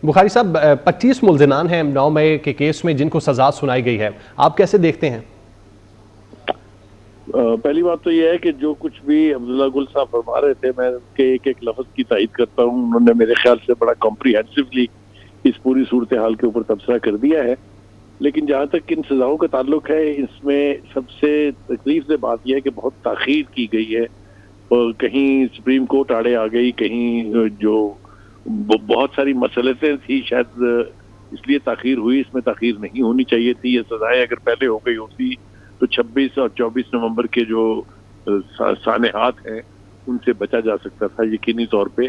बुखारी साहब 25 मुल्ज़िमान हैं 9 मई के केस में जिनको सजा सुनाई गई है, आप कैसे देखते हैं? पहली बात तो यह है कि जो कुछ भी अब्दुल्ला गुल साहब फरमा रहे थे, मैं उनके एक एक लफ्ज की तायद करता हूँ। उन्होंने मेरे ख्याल से बड़ा कॉम्प्रिहेंसिवली इस पूरी सूरत हाल के ऊपर तबसरा कर दिया है। लेकिन जहाँ तक इन सजाओं का ताल्लुक है, इसमें सबसे तकलीफ से बात यह है कि बहुत ताख़ीर की गई है और कहीं सुप्रीम कोर्ट आड़े आ गई, कहीं जो बहुत सारी मसलतें थी शायद इसलिए ताख़ीर हुई। इसमें ताख़ीर नहीं होनी चाहिए थी। ये सजाएं अगर पहले हो गई होती तो 26 और 24 नवंबर के जो सानेहात हैं उनसे बचा जा सकता था। यकीनी तौर पे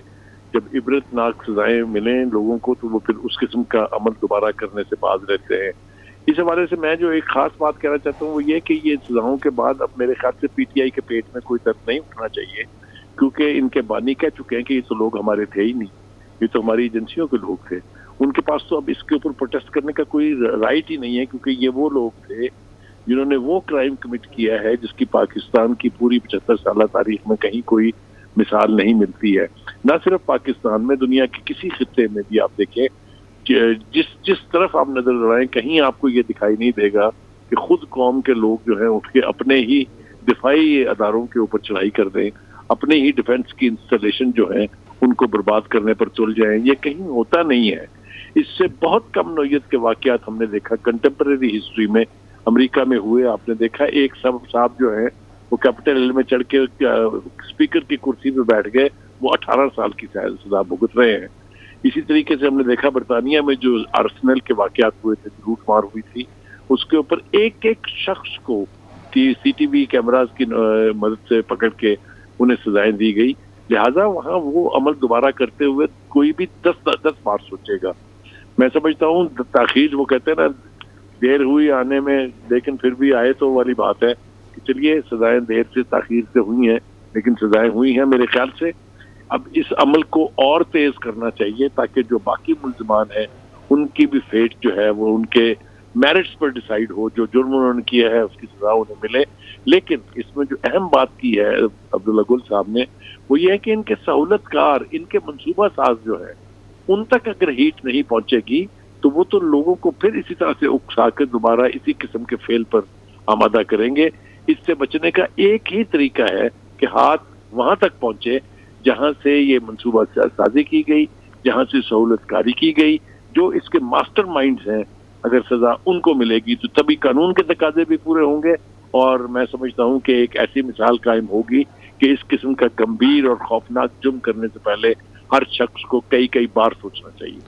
जब इबरतनाक सजाएं मिलें लोगों को तो वो फिर उस किस्म का अमल दोबारा करने से बाज रहते हैं। इस हवाले से मैं जो एक खास बात कहना चाहता हूँ वो ये कि ये सजाओं के बाद अब मेरे ख्याल से पीटीआई के पेट में कोई दर्द नहीं उठना चाहिए, क्योंकि इनके बानी कह चुके हैं कि ये तो लोग हमारे थे ही नहीं, ये तो हमारी एजेंसियों के लोग थे। उनके पास तो अब इसके ऊपर प्रोटेस्ट करने का कोई राइट ही नहीं है, क्योंकि ये वो लोग थे जिन्होंने वो क्राइम कमिट किया है जिसकी पाकिस्तान की पूरी 75 साल तारीख में कहीं कोई मिसाल नहीं मिलती है। ना सिर्फ पाकिस्तान में, दुनिया के किसी खित्ते में भी आप देखें, जिस तरफ आप नजर लड़ाएं कहीं आपको ये दिखाई नहीं देगा कि खुद कौम के लोग जो हैं उठ के अपने ही दिफाई अदारों के ऊपर चढ़ाई कर दें, अपने ही डिफेंस की इंस्टॉलेशन जो है उनको बर्बाद करने पर तुल जाएं। ये कहीं होता नहीं है। इससे बहुत कम नौयत के वाकयात हमने देखा कंटेम्परेरी हिस्ट्री में। अमेरिका में हुए, आपने देखा एक साहब जो है वो कैपिटल हिल में चढ़ के स्पीकर की कुर्सी पे बैठ गए, वो 18 साल की सजा भुगत रहे हैं। इसी तरीके से हमने देखा बरतानिया में जो आर्सेनल के वाकयात हुए थे, लूट मार हुई थी, उसके ऊपर एक एक शख्स को सीटीवी कैमराज की मदद से पकड़ के उन्हें सजाएं दी गई। लिहाजा वहाँ वो अमल दोबारा करते हुए कोई भी 10 बार सोचेगा। मैं समझता हूँ ताखीर, वो कहते हैं ना देर हुई आने में लेकिन फिर भी आए, तो वाली बात है कि चलिए सजाएं देर से ताखीर से हुई हैं लेकिन सजाएं हुई हैं। मेरे ख्याल से अब इस अमल को और तेज करना चाहिए ताकि जो बाकी मुल्ज़िमान हैं उनकी भी फेट जो है वो उनके मेरिट्स पर डिसाइड हो। जो जुर्म उन्होंने किया है उसकी सजा उन्हें मिले। लेकिन इसमें जो अहम बात की है अब्दुल्ला गुल साहब ने, वो ये है कि इनके सहूलतकार, इनके मंसूबा साज जो है उन तक अगर हीट नहीं पहुंचेगी तो वो तो लोगों को फिर इसी तरह से उकसा कर दोबारा इसी किस्म के फेल पर आमादा करेंगे। इससे बचने का एक ही तरीका है कि हाथ वहां तक पहुंचे जहां से ये मंसूबा साजी की गई, जहां से सहूलतकारी की गई। जो इसके मास्टरमाइंड्स हैं, अगर सजा उनको मिलेगी तो तभी कानून के तकाजे भी पूरे होंगे और मैं समझता हूं कि एक ऐसी मिसाल कायम होगी कि इस किस्म का गंभीर और खौफनाक जुर्म करने से पहले हर शख्स को कई बार सोचना चाहिए।